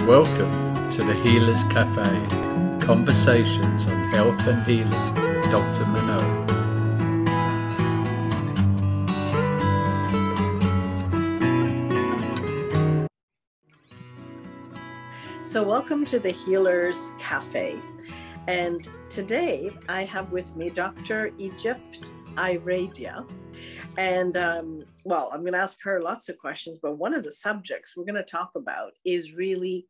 Welcome to the Healers Café, conversations on health and healing with Dr. Manon. So welcome to the Healers Café. And today I have with me Dr. Egypt Iredia. And well, I'm going to ask her lots of questions, but one of the subjects we're going to talk about is really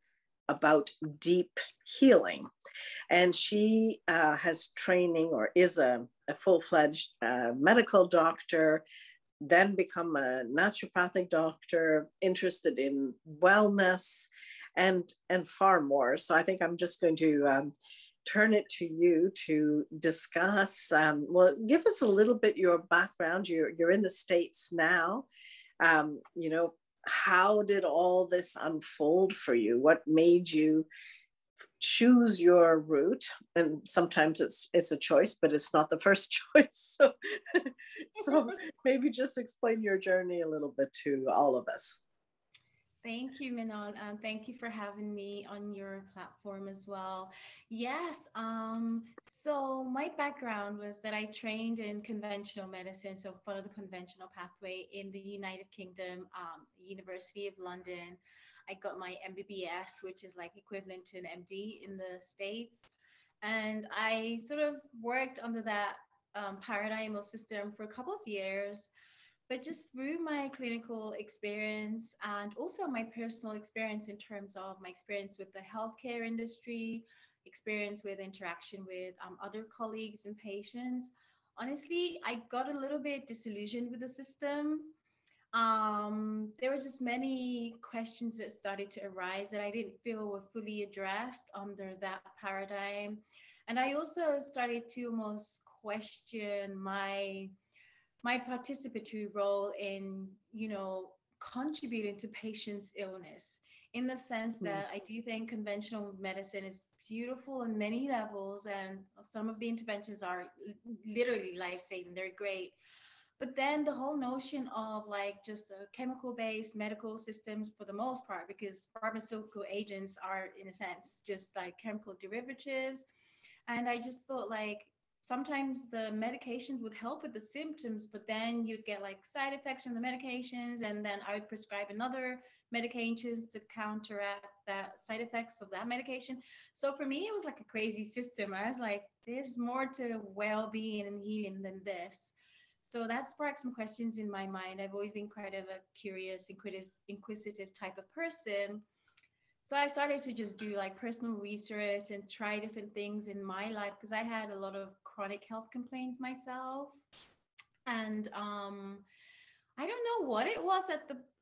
about deep healing. And she has training, or is a full-fledged medical doctor, then become a naturopathic doctor, interested in wellness and far more. So I think I'm just going to turn it to you to discuss. Well, give us a little bit your background. You're in the States now. How did all this unfold for you? What made you choose your route? And sometimes it's a choice, but it's not the first choice. So maybe just explain your journey a little bit to all of us. Thank you, Manon. Thank you for having me on your platform as well. Yes. So my background was that I trained in conventional medicine, so followed the conventional pathway in the United Kingdom, University of London. I got my MBBS, which is like equivalent to an MD in the States. And I sort of worked under that paradigm or system for a couple of years. But just through my clinical experience and also my personal experience in terms of my experience with the healthcare industry, experience with interaction with other colleagues and patients, honestly, I got a little bit disillusioned with the system. There were just many questions that started to arise that I didn't feel were fully addressed under that paradigm. And I also started to almost question my participatory role in, contributing to patients' illness, in the sense that I do think conventional medicine is beautiful on many levels, and some of the interventions are literally life-saving. They're great. But then the whole notion of like just a chemical-based medical systems for the most part, because pharmaceutical agents are in a sense just like chemical derivatives. And I just thought like, sometimes the medications would help with the symptoms, but then you'd get like side effects from the medications, and then I would prescribe another medications to counteract that side effects of that medication. So for me, it was like a crazy system. I was like, there's more to well-being and healing than this. So that sparked some questions in my mind. I've always been quite of a curious, inquisitive type of person. So I started to just do like personal research and try different things in my life, because I had a lot of chronic health complaints myself. And I don't know what it was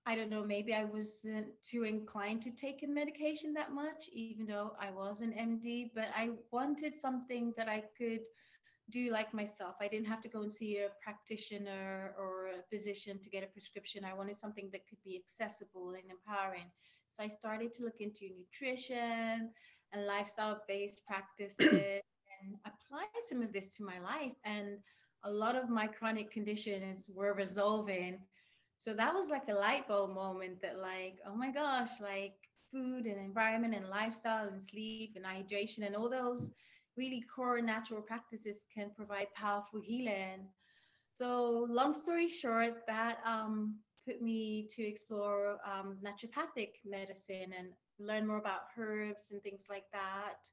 I don't know, maybe I wasn't too inclined to take in medication that much, even though I was an MD, but I wanted something that I could do like myself. I didn't have to go and see a practitioner or a physician to get a prescription. I wanted something that could be accessible and empowering. So I started to look into nutrition and lifestyle-based practices and apply some of this to my life. And a lot of my chronic conditions were resolving. So that was like a light bulb moment that like, oh my gosh, like food and environment and lifestyle and sleep and hydration and all those really core natural practices can provide powerful healing. So long story short, that put me to explore naturopathic medicine and learn more about herbs and things like that.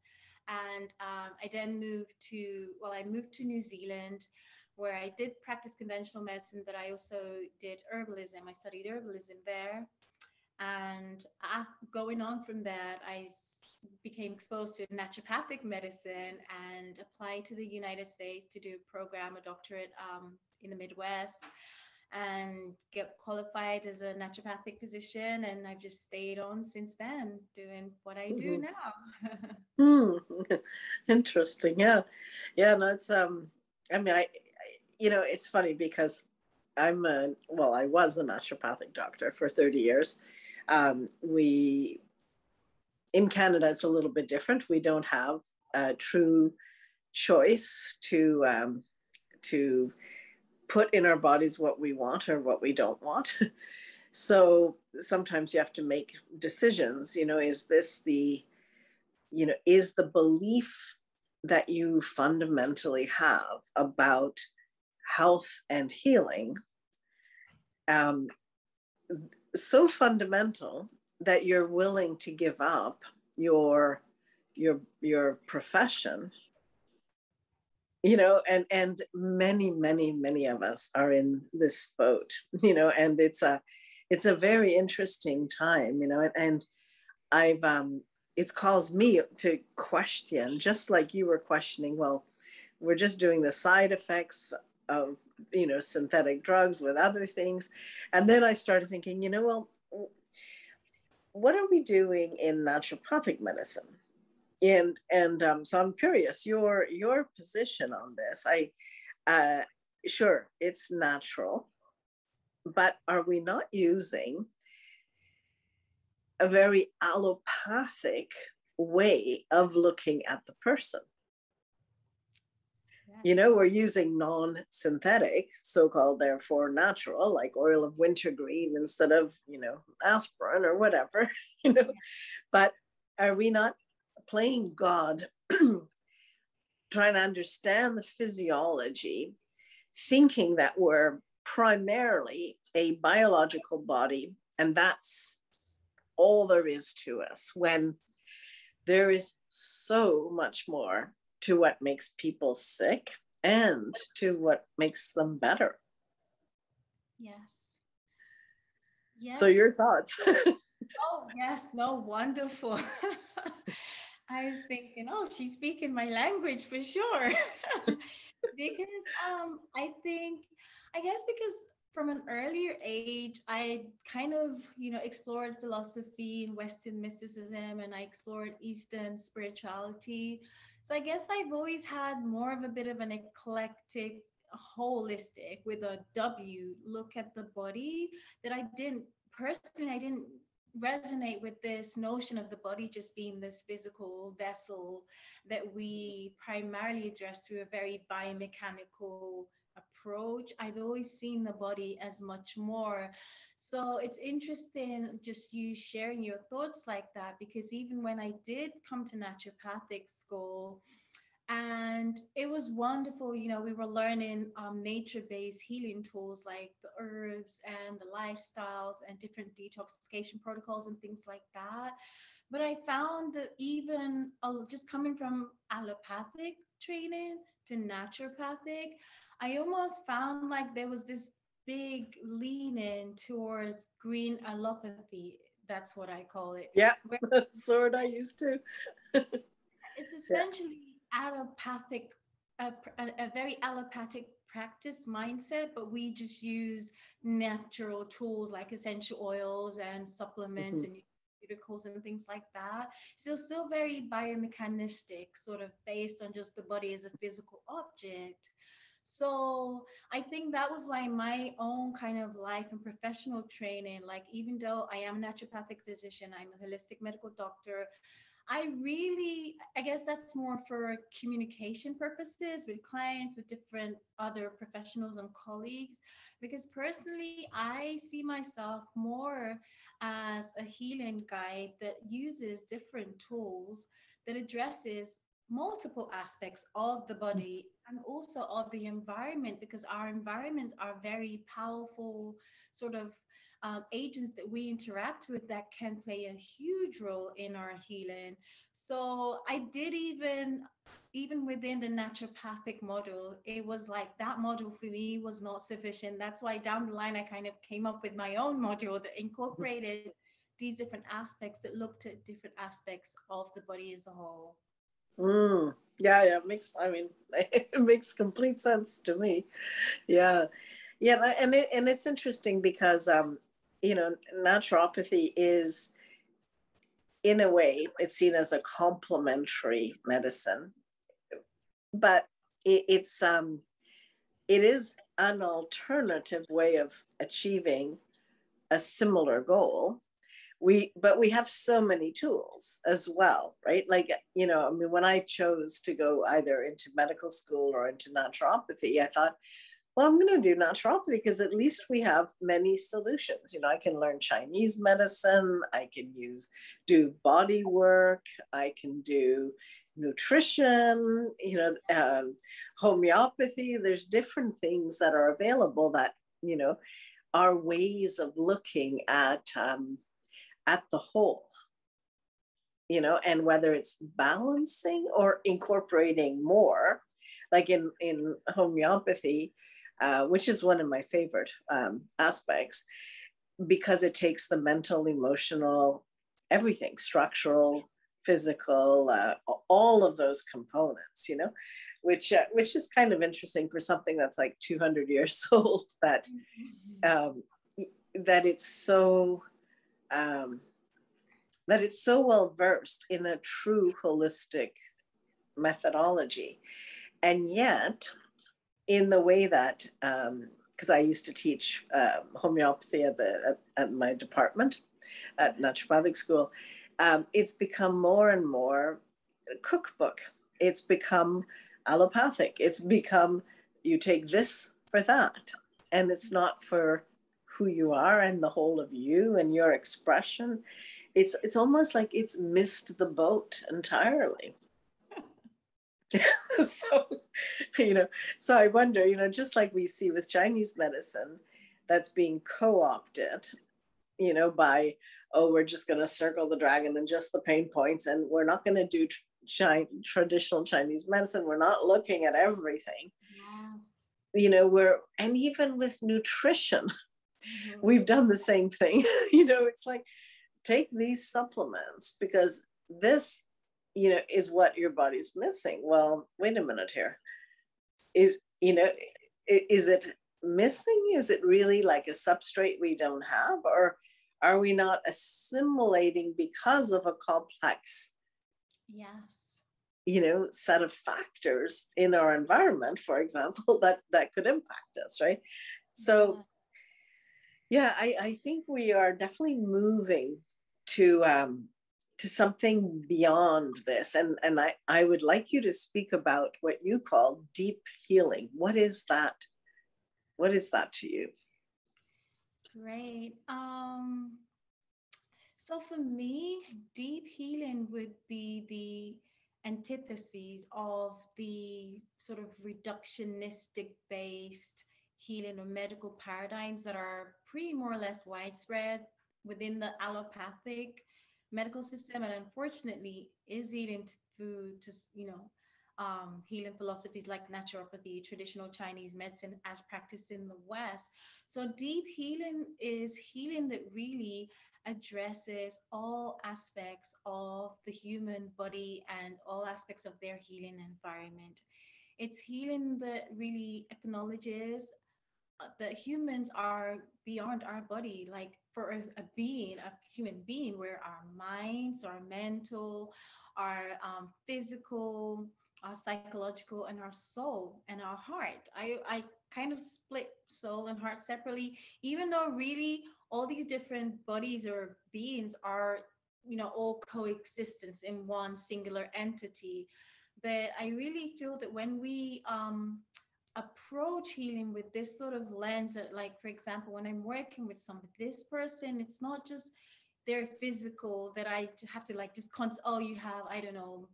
And I then I moved to New Zealand, where I did practice conventional medicine, but I also did herbalism. I studied herbalism there. And going on from that, I became exposed to naturopathic medicine and applied to the United States to do a doctorate in the Midwest, and get qualified as a naturopathic physician. And I've just stayed on since then, doing what I do now. Interesting. Yeah. No, it's it's funny because I was a naturopathic doctor for 30 years. In Canada, it's a little bit different. We don't have a true choice to put in our bodies what we want or what we don't want. So sometimes you have to make decisions, is this is the belief that you fundamentally have about health and healing so fundamental that you're willing to give up your profession, and many of us are in this boat, and it's a very interesting time, and I've it's caused me to question, just like you were questioning, well, we're just doing the side effects of synthetic drugs with other things. And then I started thinking, well, what are we doing in naturopathic medicine? And so I'm curious your position on this. Sure, it's natural, but are we not using a very allopathic way of looking at the person? We're using non-synthetic, so-called, therefore natural, like oil of wintergreen instead of, aspirin or whatever, But are we not playing God, trying to understand the physiology, thinking that we're primarily a biological body, and that's all there is to us, when there is so much more to what makes people sick and to what makes them better? Yes. Yes. So your thoughts? Oh, yes. No, wonderful. I was thinking, oh, she's speaking my language for sure. Because I guess because from an earlier age, I kind of, explored philosophy and Western mysticism, and I explored Eastern spirituality. So I guess I've always had more of a bit of an eclectic, holistic, with a W, look at the body, that I didn't resonate with this notion of the body just being this physical vessel that we primarily address through a very biomechanical approach. I'd always seen the body as much more. So it's interesting just you sharing your thoughts like that, because even when I did come to naturopathic school, and it was wonderful, we were learning nature-based healing tools like the herbs and the lifestyles and different detoxification protocols and things like that. But I found that even just coming from allopathic training to naturopathic, I almost found like there was this big lean in towards green allopathy. That's what I call it. Yeah, that's the word I used to. It's essentially allopathic, a very allopathic practice mindset, but we just use natural tools like essential oils and supplements and nutraceuticals and things like that. So still very biomechanistic, sort of based on just the body as a physical object. So I think that was why my own kind of life and professional training, like even though I am a naturopathic physician, I'm a holistic medical doctor, I guess that's more for communication purposes with clients, with different other professionals and colleagues, because personally, I see myself more as a healing guide that uses different tools that addresses multiple aspects of the body and also of the environment, because our environments are very powerful sort of agents that we interact with that can play a huge role in our healing. So I did even within the naturopathic model, it was like that model for me was not sufficient. That's why down the line I kind of came up with my own module that incorporated these different aspects, that looked at different aspects of the body as a whole. Yeah, it makes complete sense to me. Yeah, and it's interesting because naturopathy is, in a way, it's seen as a complementary medicine, but it is an alternative way of achieving a similar goal. But we have so many tools as well, right? Like, when I chose to go either into medical school or into naturopathy, I thought, well, I'm going to do naturopathy because at least we have many solutions. You know, I can learn Chinese medicine, I can do body work, I can do nutrition, homeopathy. There's different things that are available that, are ways of looking at the whole, and whether it's balancing or incorporating more, like in homeopathy, which is one of my favorite aspects, because it takes the mental, emotional, everything, structural, physical, all of those components, which is kind of interesting for something that's like 200 years old, that it's so well versed in a true holistic methodology. And yet, in the way that, because I used to teach homeopathy at my department at Naturopathic school, it's become more and more cookbook. It's become allopathic. It's become, you take this for that, and it's not for who you are and the whole of you and your expression. It's almost like it's missed the boat entirely. So I wonder, just like we see with Chinese medicine that's being co-opted, by, we're just going to circle the dragon and just the pain points, and we're not going to do traditional Chinese medicine. We're not looking at everything. Yes. And even with nutrition, we've done the same thing. It's like, take these supplements because this, is what your body's missing. Well, wait a minute here. Is it missing? Is it really like a substrate we don't have? Or are we not assimilating because of a complex, set of factors in our environment, for example, that could impact us, right? So, I think we are definitely moving to something beyond this. And I would like you to speak about what you call deep healing. What is that? What is that to you? Right. So for me, deep healing would be the antithesis of the sort of reductionistic based healing or medical paradigms that are pretty more or less widespread within the allopathic medical system, and unfortunately is eating food to healing philosophies like naturopathy, traditional Chinese medicine as practiced in the West. So deep healing is healing that really addresses all aspects of the human body and all aspects of their healing environment. It's healing that really acknowledges that humans are beyond our body. Like for a human being, where our minds, our mental, our physical, our psychological, and our soul and our heart. I kind of split soul and heart separately, even though really all these different bodies or beings are, all coexistence in one singular entity. But I really feel that when we approach healing with this sort of lens, that, like, for example, when I'm working with somebody, this person, it's not just their physical that I have to like just oh, you have, I don't know,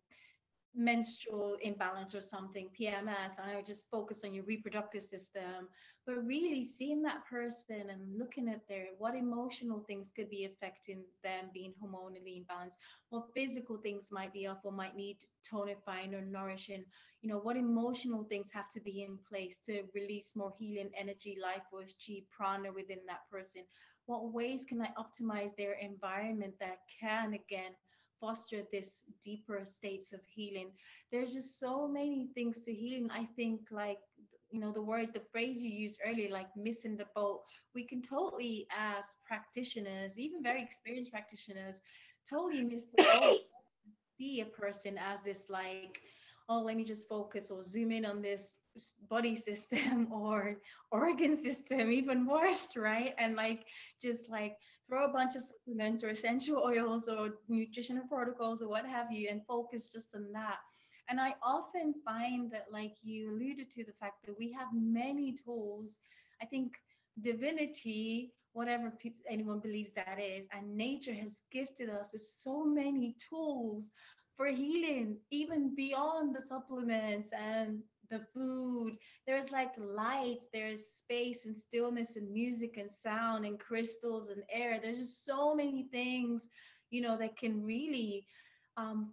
menstrual imbalance or something, PMS, and I would just focus on your reproductive system, but really seeing that person and looking at what emotional things could be affecting them being hormonally imbalanced, what physical things might be off or might need tonifying or nourishing, what emotional things have to be in place to release more healing energy, life force, chi, prana within that person. What ways can I optimize their environment that can again foster this deeper states of healing? There's just so many things to healing. I think, like, the phrase you used earlier, like missing the boat, we can totally, as practitioners, even very experienced practitioners, totally miss the boat. See a person as this, like, oh, let me just focus or zoom in on this body system or organ system, even worse, right? And like just like throw a bunch of supplements or essential oils or nutritional protocols or what have you and focus just on that. And I often find that, like you alluded to, the fact that we have many tools. I think divinity, whatever anyone believes that is, and nature has gifted us with so many tools for healing, even beyond the supplements and the food. There's like lights, there's space and stillness and music and sound and crystals and air. There's just so many things, that can really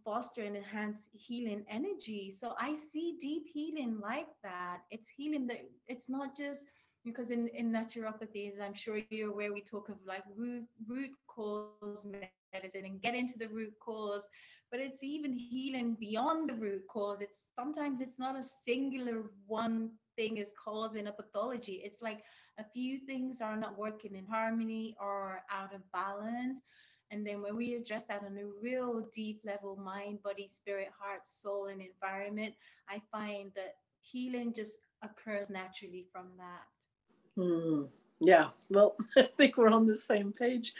foster and enhance healing energy. So I see deep healing like that. It's healing that it's not just because in naturopathies, I'm sure you're aware, we talk of like root cause medicine and get into the root cause, but it's even healing beyond the root cause. It's sometimes it's not a singular one thing is causing a pathology. It's like a few things are not working in harmony or out of balance. And then when we address that on a real deep level, mind, body, spirit, heart, soul, and environment, I find that healing just occurs naturally from that. Yeah, well, I think we're on the same page.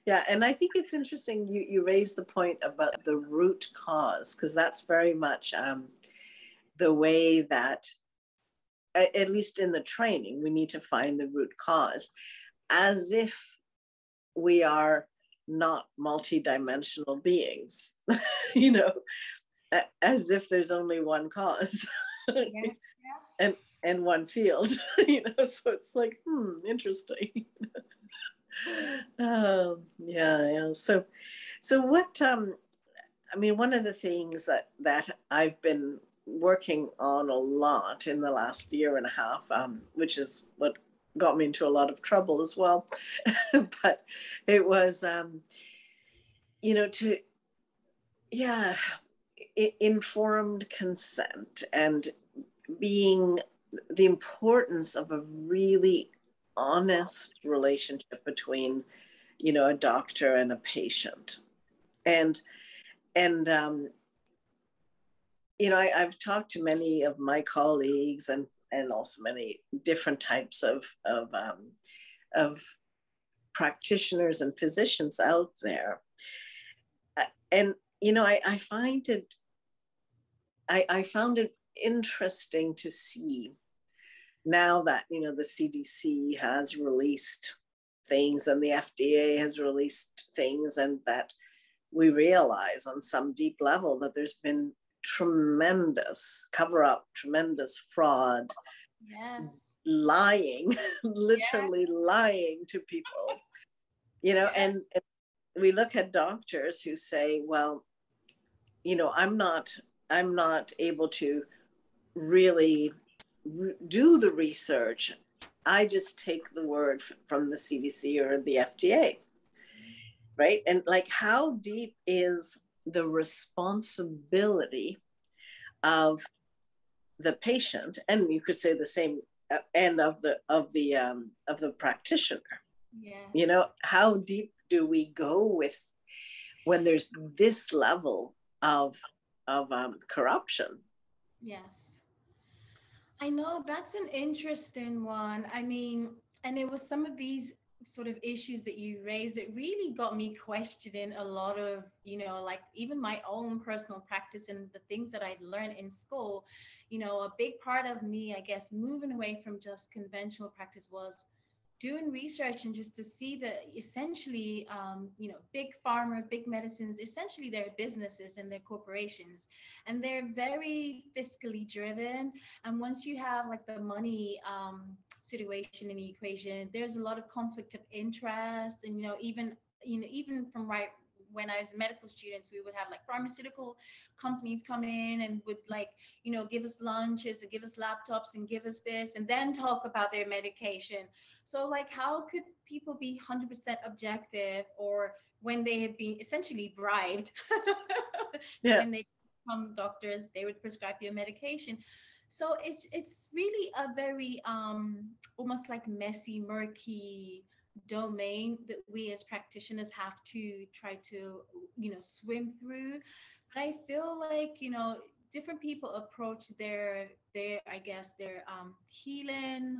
Yeah, and I think it's interesting you raised the point about the root cause, because that's very much the way that, at least in the training, we need to find the root cause, as if we are not multidimensional beings, you know, as if there's only one cause. Yes, yes. and one field, so it's like, interesting. Yeah. So what, I mean, one of the things that I've been working on a lot in the last year and a half, which is what got me into a lot of trouble as well, but it was, informed consent, and being the importance of a really honest relationship between, a doctor and a patient. And I've talked to many of my colleagues and also many different types of practitioners and physicians out there. And, I find it, I found it interesting to see now that, the CDC has released things and the FDA has released things, and that we realize on some deep level that there's been tremendous cover up, tremendous fraud, Yes. lying, literally lying to people, and we look at doctors who say, well, I'm not able to really do the research. I just take the word from the CDC or the FDA, right? And like, how deep is the responsibility of the patient, and you could say the same end of the practitioner? Yes. How deep do we go with when there's this level of corruption? Yes. I know that's an interesting one. I mean, and it was some of these sort of issues that you raised that really got me questioning a lot of, like even my own personal practice and the things that I'd learned in school. A big part of me, I guess, moving away from just conventional practice was doing research and just to see that essentially, big pharma, big medicines, essentially they're businesses and they're corporations, and they're very fiscally driven. And once you have like the money situation in the equation, there's a lot of conflict of interest. And, even from right when I was a medical student, we would have like pharmaceutical companies come in and would like, give us lunches and give us laptops and give us this and then talk about their medication. So like, how could people be 100% objective, or when they had been essentially bribed? So when they become doctors, they would prescribe you a medication. So it's really a very almost like messy, murky domain that we as practitioners have to try to swim through. But I feel like different people approach their I guess their healing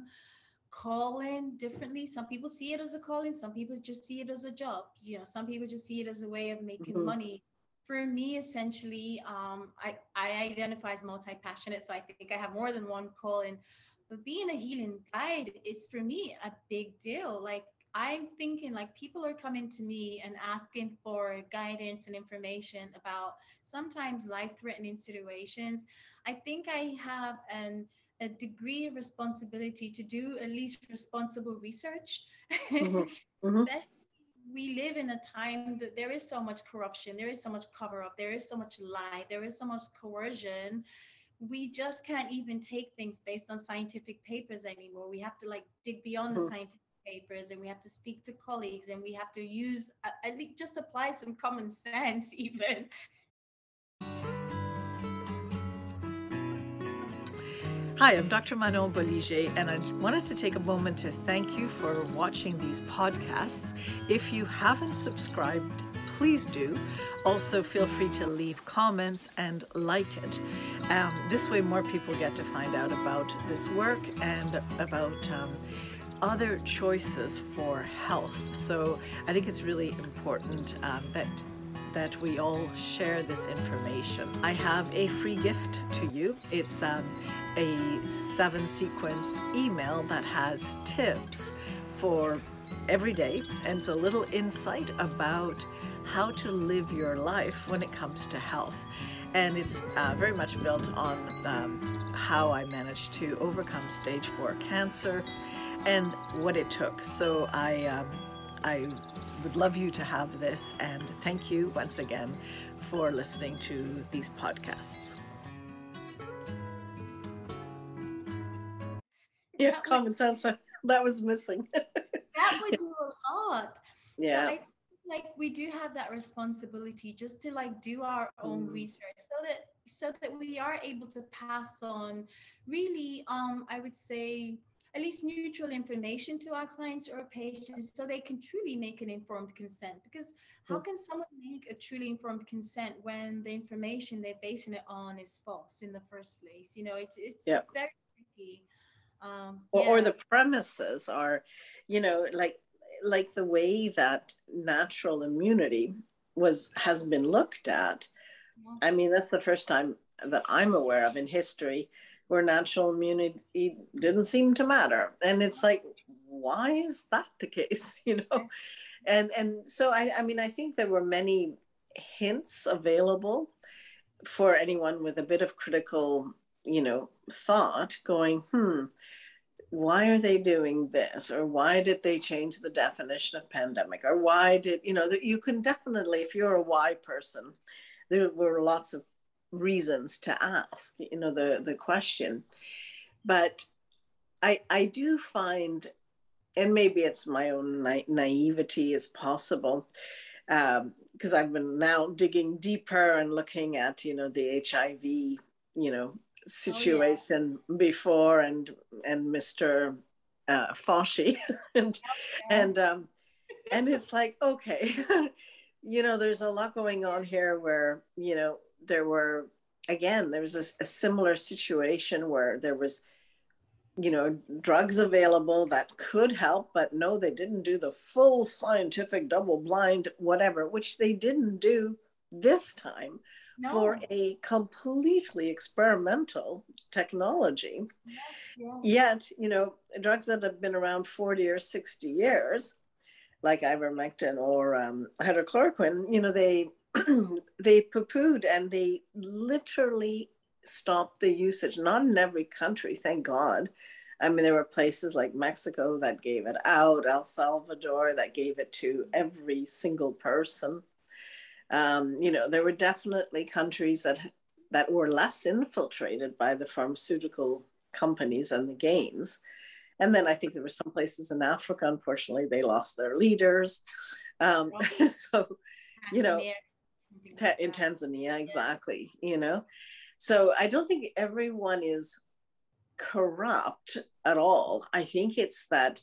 calling differently. Some people see it as a calling, some people just see it as a job. Some people just see it as a way of making money for me, essentially, I identify as multi-passionate, so I think I have more than one calling. But being a healing guide is for me a big deal. Like I'm thinking, like people are coming to me and asking for guidance and information about sometimes life-threatening situations. I think I have a degree of responsibility to do at least responsible research. Mhm. Mhm. That we live in a time that there is so much corruption, there is so much cover up, there is so much lie, there is so much coercion. We just can't even take things based on scientific papers anymore. We have to like dig beyond the Mhm. scientific papers, and we have to speak to colleagues, and we have to use at least just apply some common sense even. Hi, I'm Dr. Manon Bolliger, and I wanted to take a moment to thank you for watching these podcasts. If you haven't subscribed, please do. Also, feel free to leave comments and like it. This way, more people get to find out about this work and about other choices for health. So I think it's really important that we all share this information. I have a free gift to you. It's a 7-sequence email that has tips for every day, and it's a little insight about how to live your life when it comes to health. And it's very much built on how I managed to overcome stage 4 cancer and what it took. So I would love you to have this, and thank you once again for listening to these podcasts. Yeah, That would, common sense. That was missing. that would do a lot. So Yeah. I feel like we do have that responsibility just to like do our own research so that we are able to pass on really I would say at least neutral information to our clients or patients so they can truly make an informed consent. Because how can someone make a truly informed consent when the information they're basing it on is false in the first place? You know, Yeah. it's very tricky. Or the premises are, like the way that natural immunity has been looked at. I mean, that's the first time that I'm aware of in history where natural immunity didn't seem to matter. And it's like, why is that the case? And so I mean, I think there were many hints available for anyone with a bit of critical, thought going, why are they doing this? Or why did they change the definition of pandemic? Or why did, that you can definitely, if you're a why person, there were lots of reasons to ask, the question. But I do find, and maybe it's my own naivety is possible, because I've been now digging deeper and looking at, the HIV, situation before and Mr. Fauci and it's like, okay, there's a lot going on here where, there was a similar situation where there was, drugs available that could help, but no, they didn't do the full scientific double-blind whatever, which they didn't do this time. No. For a completely experimental technology. Yet, drugs that have been around 40 or 60 years, like ivermectin or hydrochloroquine, they poo-pooed and they literally stopped the usage. Not in every country, thank God. I mean, there were places like Mexico that gave it out, El Salvador that gave it to every single person. There were definitely countries that were less infiltrated by the pharmaceutical companies and the gains. And then I think there were some places in Africa, unfortunately, they lost their leaders. So, in Tanzania, exactly, So I don't think everyone is corrupt at all. I think it's that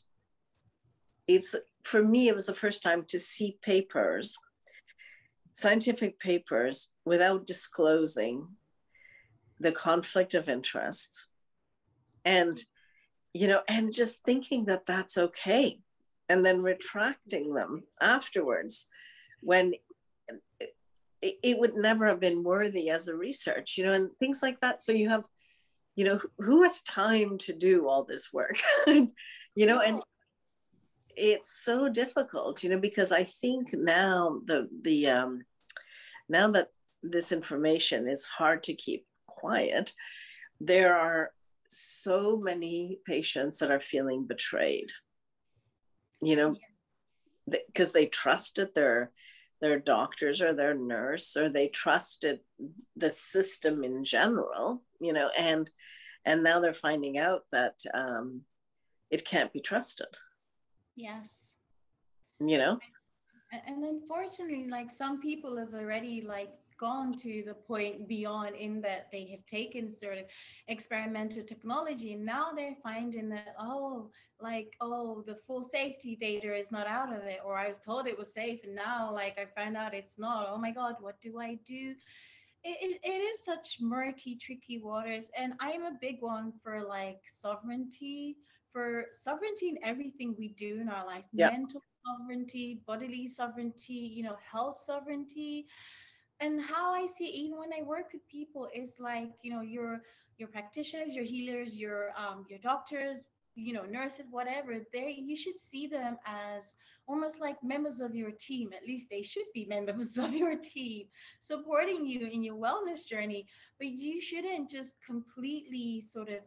for me, it was the first time to see scientific papers without disclosing the conflict of interests and just thinking that that's okay and then retracting them afterwards when it would never have been worthy as a research, you know, and things like that. So you have, you know, who has time to do all this work? You know, and it's so difficult, you know, because I think now now that this information is hard to keep quiet, there are so many patients that are feeling betrayed, you know, because they trusted their doctors or their nurse, or they trusted the system in general, you know, and now they're finding out that it can't be trusted. Yes. You know? And unfortunately, like some people have already like gone to the point beyond in that they have taken sort of experimental technology, and now they're finding that, oh, like, oh, the full safety data is not out of it, or I was told it was safe and now like I found out it's not. Oh my God, what do I do? It is such murky, tricky waters. And I'm a big one for like sovereignty, in everything we do in our life. Yeah. Mental sovereignty, bodily sovereignty, you know, health sovereignty. And how I see it, even when I work with people, is like, you know, your practitioners, your healers, your doctors, you know, nurses, whatever, they, you should see them as almost like members of your team. At least they should be members of your team, supporting you in your wellness journey. But you shouldn't just completely sort of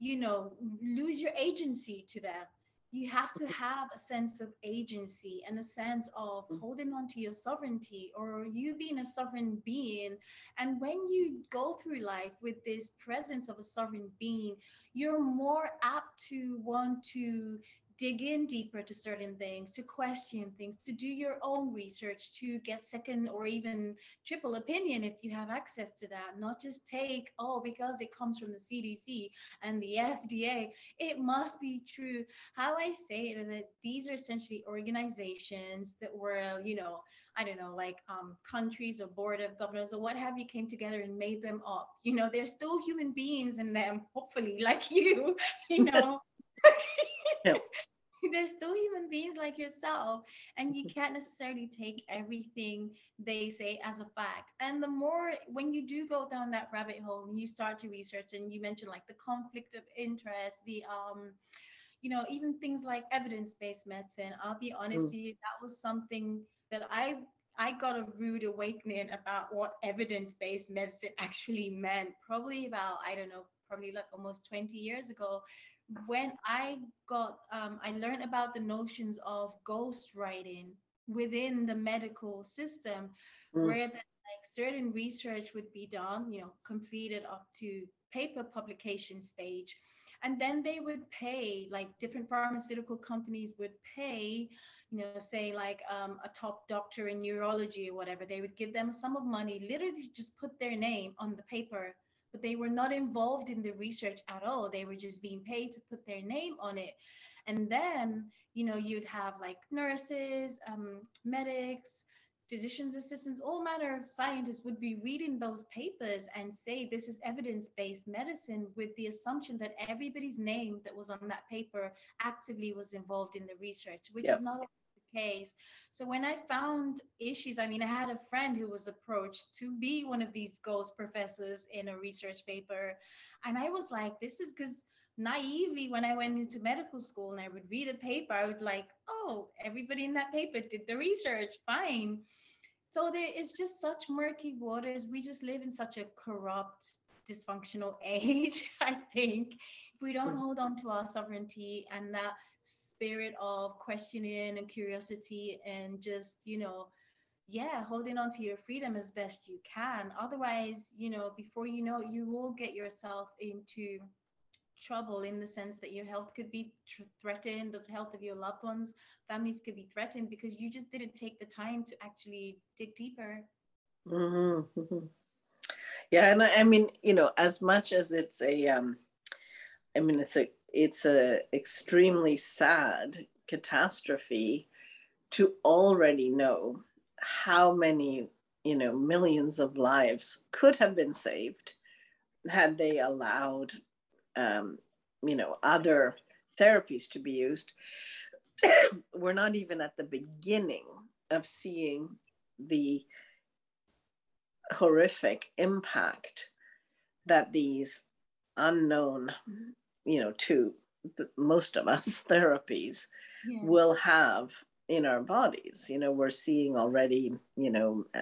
you know, lose your agency to them. You have to have a sense of agency and a sense of holding on to your sovereignty, or you being a sovereign being. And when you go through life with this presence of a sovereign being, you're more apt to want to dig in deeper to certain things, to question things, to do your own research, to get second or even triple opinion if you have access to that. Not just take, oh, because it comes from the CDC and the FDA, it must be true. How I say it is that these are essentially organizations that were, you know, I don't know, like countries or board of governors or what have you came together and made them up. You know, there's still human beings in them, hopefully, like you, you know. Yeah. There's still human beings like yourself, and you can't necessarily take everything they say as a fact. And the more, when you do go down that rabbit hole and you start to research, and you mentioned like the conflict of interest, the you know, even things like evidence-based medicine, I'll be honest with you, that was something that I got a rude awakening about what evidence-based medicine actually meant, probably about, I don't know, probably like almost 20 years ago, when I I learned about the notions of ghost writing within the medical system, where the, like certain research would be done, you know, completed up to paper publication stage. And then they would pay, like different pharmaceutical companies would pay, you know, say like a top doctor in neurology or whatever, they would give them a sum of money, literally just put their name on the paper, but they were not involved in the research at all. They were just being paid to put their name on it. And then, you know, you'd have like nurses, medics, physicians assistants, all manner of scientists would be reading those papers and say this is evidence-based medicine, with the assumption that everybody's name that was on that paper actively was involved in the research, which is not the case. So when I found issues, I mean, I had a friend who was approached to be one of these ghost professors in a research paper. And I was like, this is because naively, when I went into medical school and I would read a paper, I would like, oh, everybody in that paper did the research, fine. So there is just such murky waters. We just live in such a corrupt, dysfunctional age, I think. If we don't hold on to our sovereignty and that spirit of questioning and curiosity and just, you know, yeah, holding on to your freedom as best you can. Otherwise, you know, before you know it, you will get yourself into trouble, in the sense that your health could be threatened, the health of your loved ones, families could be threatened, because you just didn't take the time to actually dig deeper. Yeah, and I mean, you know, as much as it's a, I mean, it's a extremely sad catastrophe to already know how many, you know, millions of lives could have been saved had they allowed, you know, other therapies to be used. We're not even at the beginning of seeing the horrific impact that these unknown, to most of us, therapies will have in our bodies. We're seeing already,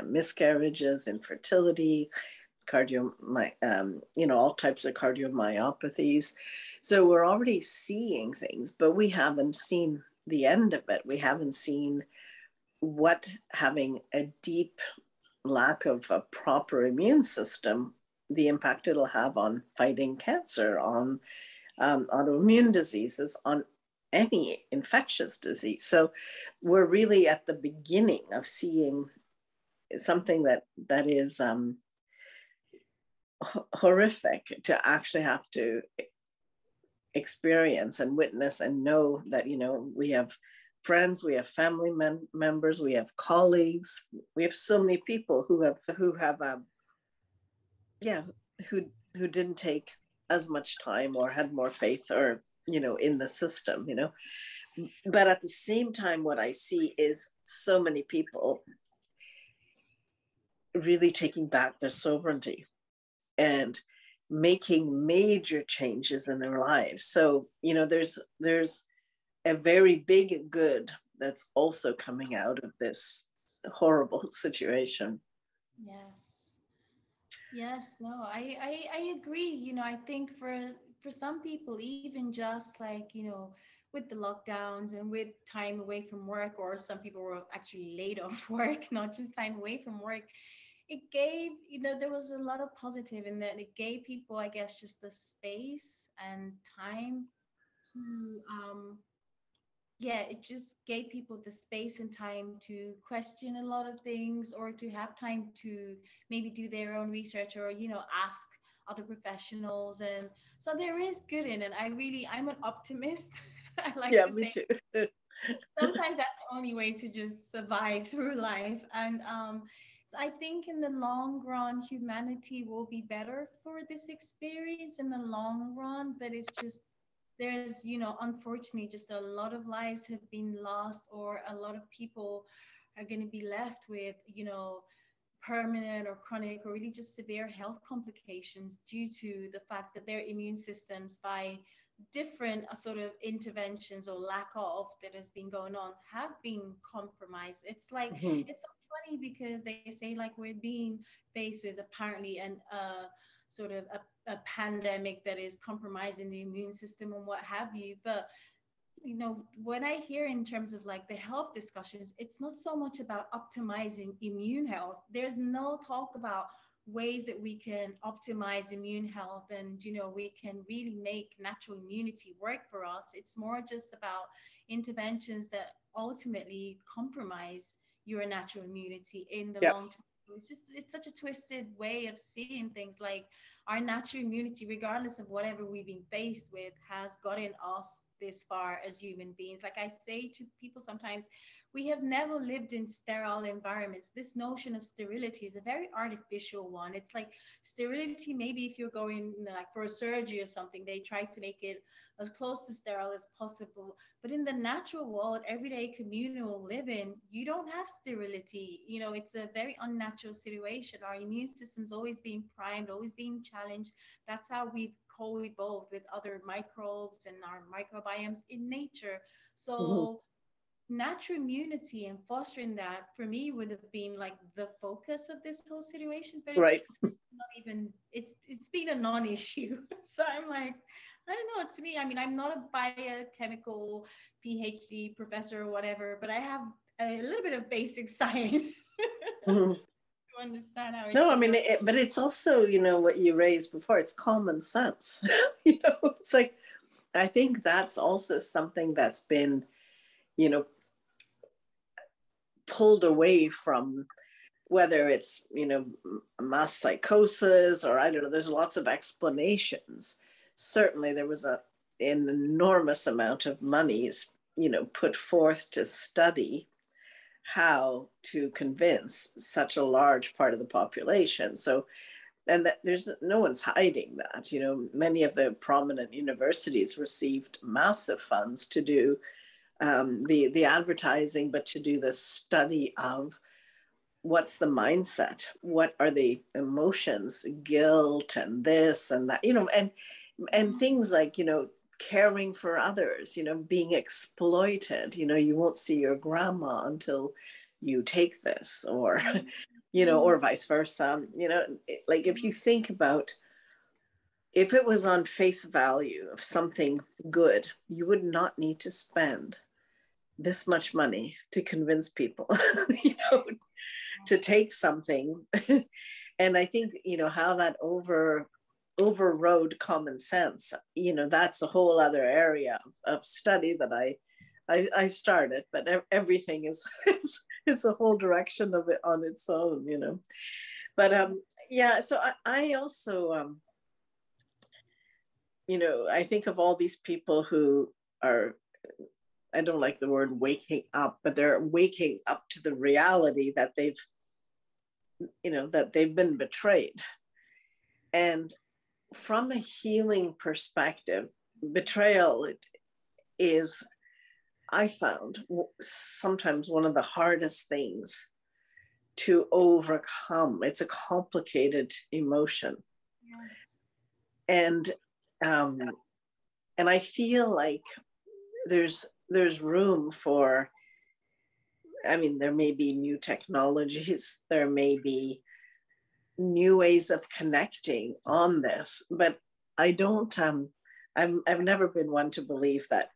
miscarriages, infertility, all types of cardiomyopathies. So we're already seeing things, but we haven't seen the end of it. We haven't seen what having a deep lack of a proper immune system, the impact it'll have on fighting cancer, on autoimmune diseases, on any infectious disease. So we're really at the beginning of seeing something that is horrific to actually have to experience and witness and know that, we have friends, we have family members, we have colleagues, we have so many people who didn't take as much time or had more faith or, in the system, But at the same time, what I see is so many people really taking back their sovereignty and making major changes in their lives. So, there's a very big good that's also coming out of this horrible situation. Yes, no, I agree. I think for some people, even just like, with the lockdowns and with time away from work, or some people were actually laid off work, not just time away from work, it gave, there was a lot of positive in that. It gave people, I guess, just the space and time to, it just gave people the space and time to question a lot of things, or to have time to maybe do their own research, or, ask other professionals. And so there is good in it. I'm an optimist. I like to me say too. sometimes that's the only way to just survive through life. And so I think in the long run, humanity will be better for this experience in the long run. But it's just, there's, unfortunately, just a lot of lives have been lost, or a lot of people are going to be left with, permanent or chronic or really just severe health complications due to the fact that their immune systems, by different sort of interventions or lack of that has been going on, have been compromised. It's like, it's so funny because they say like we're being faced with apparently sort of a pandemic that is compromising the immune system and what have you. But what I hear in terms of like the health discussions, it's not so much about optimizing immune health. There's no talk about ways that we can optimize immune health and, we can really make natural immunity work for us. It's more just about interventions that ultimately compromise your natural immunity in the long term. It's such a twisted way of seeing things. Like, our natural immunity, regardless of whatever we've been faced with, has gotten us this far as human beings. Like I say to people sometimes, we have never lived in sterile environments. This notion of sterility is a very artificial one. It's like sterility, maybe if you're going like for a surgery or something, they try to make it as close to sterile as possible. But in the natural world, everyday communal living, you don't have sterility. It's a very unnatural situation. Our immune system's always being primed, always being challenged. That's how we've co-evolved with other microbes and our microbiomes in nature. So natural immunity and fostering that, for me, would have been like the focus of this whole situation. But it's not even, it's been a non-issue. So I'm like, I don't know, to me, I mean, I'm not a biochemical PhD professor or whatever, but I have a little bit of basic science to understand how it but it's also, what you raised before, it's common sense. It's like, I think that's also something that's been, pulled away from, whether it's, mass psychosis, or I don't know, there's lots of explanations. Certainly there was an enormous amount of monies, put forth to study how to convince such a large part of the population. So, and that there's no one's hiding that, many of the prominent universities received massive funds to do the advertising, but to do the study of what's the mindset? What are the emotions, guilt and this and that, and things like, caring for others, being exploited, you won't see your grandma until you take this, or, or vice versa, like if you think about, if it was on face value of something good, you would not need to spend this much money to convince people, to take something. And I think, how that overrode common sense, that's a whole other area of study that I started, but everything is, it's a whole direction of it on its own, But yeah, so I also, I think of all these people who are, I don't like the word waking up, but they're waking up to the reality that they've been betrayed. And from a healing perspective, betrayal is, I found, sometimes one of the hardest things to overcome. It's a complicated emotion. Yes. And I feel like there's room for, there may be new technologies, there may be new ways of connecting on this, but I don't, I've never been one to believe that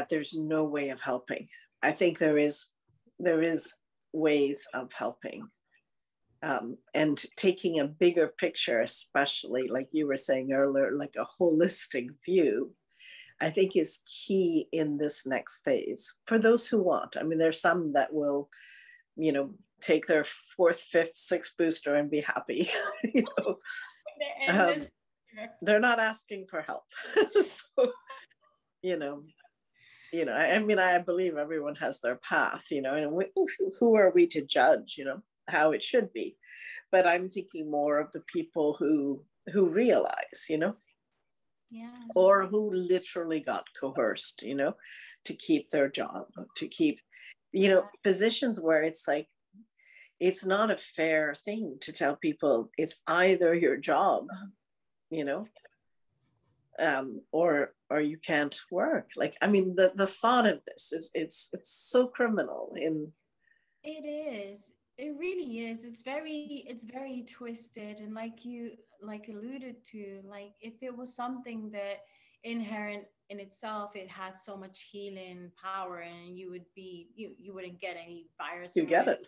there's no way of helping. I think there is ways of helping. And taking a bigger picture, especially like you were saying earlier, like a holistic view, I think is key in this next phase for those who want. There's some that will, take their 4th, 5th, 6th booster and be happy. They're not asking for help. So, I believe everyone has their path, and who are we to judge, how it should be? But I'm thinking more of the people who realize, Yeah. Or who literally got coerced, to keep their job, to keep, positions where it's like, it's not a fair thing to tell people it's either your job, or you can't work. Like, the thought of this is, it's so criminal. It is. It really is. It's very twisted. And like you alluded to, like if it was something that inherent in itself, it had so much healing power, and you wouldn't get any virus. You get it.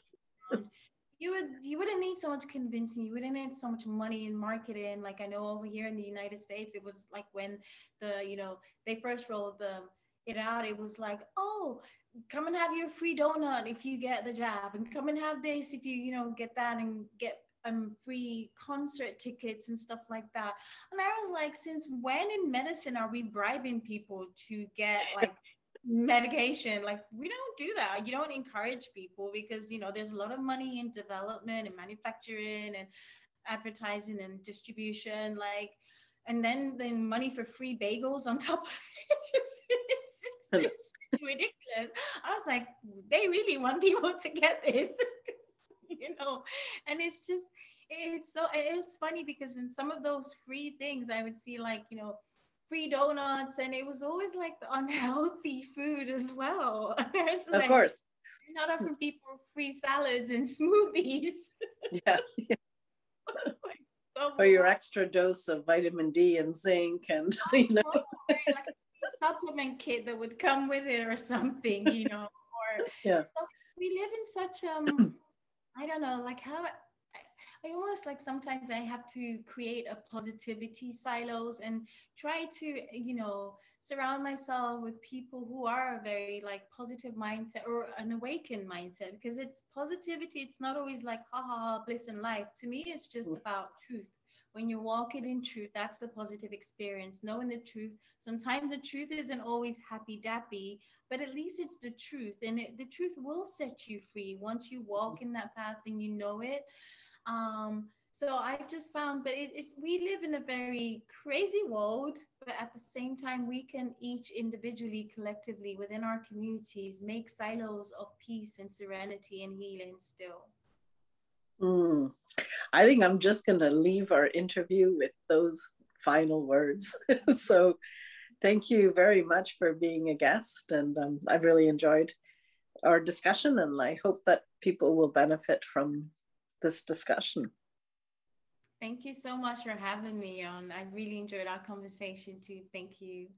You wouldn't need so much convincing. You wouldn't need so much money in marketing. Like I know over here in the United States, it was like when they first rolled it out, it was like, oh, come and have your free donut if you get the jab, and come and have this if you get that, and get free concert tickets and stuff like that. And I was like, since when in medicine are we bribing people to get like medication? Like we don't do that. You don't encourage people, because there's a lot of money in development and manufacturing and advertising and distribution, like, and then money for free bagels on top of it. It's ridiculous. I was like, they really want people to get this. And it was funny, because in some of those free things I would see like free donuts, and it was always like the unhealthy food as well. Of course, not offering people free salads and smoothies. Yeah. Like, so or your extra dose of vitamin D and zinc, and like a supplement kit that would come with it or something, or yeah. So we live in such I don't know, like how I almost like sometimes I have to create a positivity silos and try to, surround myself with people who are a very like positive mindset or an awakened mindset, because it's positivity. It's not always like, haha, bliss in life. To me, it's just about truth. When you're walking in truth, that's the positive experience, knowing the truth. Sometimes the truth isn't always happy dappy, but at least it's the truth. And the truth will set you free once you walk in that path and you know it. So I've just found, but we live in a very crazy world, but at the same time, we can each individually, collectively, within our communities, make silos of peace and serenity and healing still. I think I'm just going to leave our interview with those final words. So thank you very much for being a guest. And I've really enjoyed our discussion, and I hope that people will benefit from this discussion. Thank you so much for having me on. I really enjoyed our conversation too. Thank you.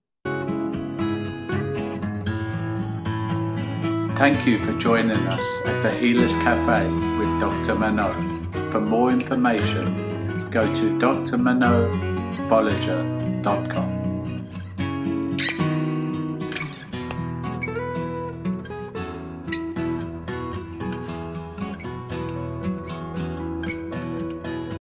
Thank you for joining us at the Healers Café with Dr. Manon. For more information, go to drmanonbolliger.com.